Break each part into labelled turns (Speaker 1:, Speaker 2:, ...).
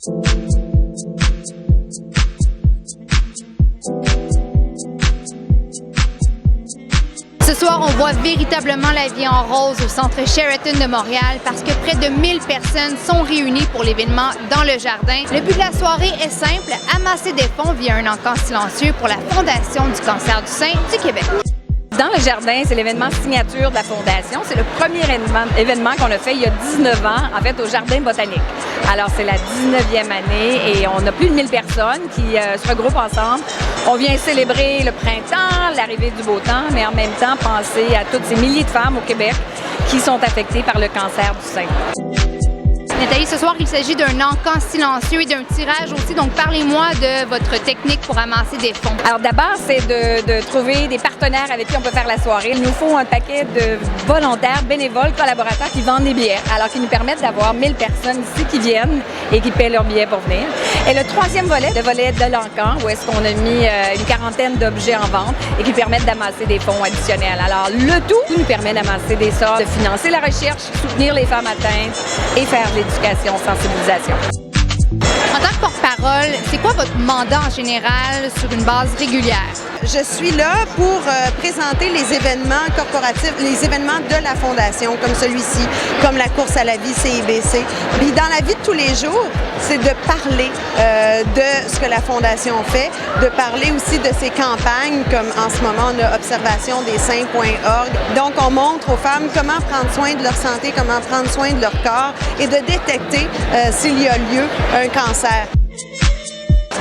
Speaker 1: Ce soir, on voit véritablement la vie en rose au centre Sheraton de Montréal parce que près de 1000 personnes sont réunies pour l'événement dans le jardin. Le but de la soirée est simple, amasser des fonds via un encan silencieux pour la Fondation du cancer du sein du Québec.
Speaker 2: Dans le jardin, c'est l'événement signature de la Fondation. C'est le premier événement qu'on a fait il y a 19 ans, en fait, au Jardin botanique. Alors, c'est la 19e année et on a plus de 1000 personnes qui se regroupent ensemble. On vient célébrer le printemps, l'arrivée du beau temps, mais en même temps, penser à toutes ces milliers de femmes au Québec qui sont affectées par le cancer du sein.
Speaker 1: Nathalie, ce soir, il s'agit d'un encan silencieux et d'un tirage aussi. Donc, parlez-moi de votre technique pour amasser des fonds.
Speaker 2: Alors, d'abord, c'est de trouver des partenaires avec qui on peut faire la soirée. Il nous faut un paquet de volontaires, bénévoles, collaborateurs qui vendent des billets. Alors, qui nous permettent d'avoir 1000 personnes ici qui viennent et qui paient leurs billets pour venir. Et le troisième volet, le volet de l'encan, où est-ce qu'on a mis une quarantaine d'objets en vente et qui permettent d'amasser des fonds additionnels. Alors, le tout nous permet d'amasser des sommes, de financer la recherche, soutenir les femmes atteintes et faire de l'éducation, sensibilisation.
Speaker 1: En tant que porte-parole, c'est quoi votre mandat en général sur une base régulière?
Speaker 3: Je suis là pour présenter les événements corporatifs, les événements de la Fondation, comme celui-ci, comme la course à la vie CIBC. Puis dans la vie de tous les jours, c'est de parler de ce que la Fondation fait, de parler aussi de ses campagnes, comme en ce moment, on a observationdesseins.org. Donc, on montre aux femmes comment prendre soin de leur santé, comment prendre soin de leur corps et de détecter s'il y a lieu un cancer.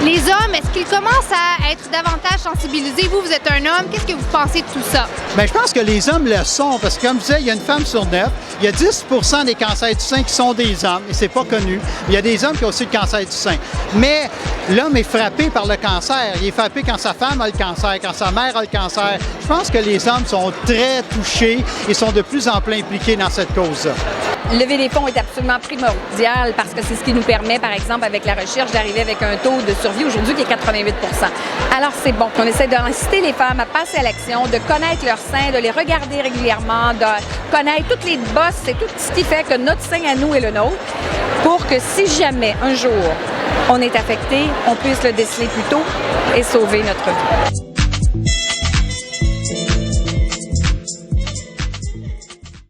Speaker 1: Les hommes, est-ce qu'ils commencent à être davantage sensibilisés? Vous êtes un homme, qu'est-ce que vous pensez de tout ça?
Speaker 4: Bien, je pense que les hommes le sont, parce que comme je disais, il y a une femme sur 9, il y a 10 % des cancers du sein qui sont des hommes, et c'est pas connu. Il y a des hommes qui ont aussi le cancer du sein. Mais l'homme est frappé par le cancer. Il est frappé quand sa femme a le cancer, quand sa mère a le cancer. Je pense que les hommes sont très touchés et sont de plus en plus impliqués dans cette cause-là.
Speaker 2: Lever des fonds est absolument primordial parce que c'est ce qui nous permet, par exemple, avec la recherche, d'arriver avec un taux de survie aujourd'hui qui est 88 %. Alors, c'est bon. On essaie d'inciter les femmes à passer à l'action, de connaître leurs seins, de les regarder régulièrement, de connaître toutes les bosses et tout ce qui fait que notre sein à nous est le nôtre pour que si jamais, un jour, on est affecté, on puisse le déceler plus tôt et sauver notre vie.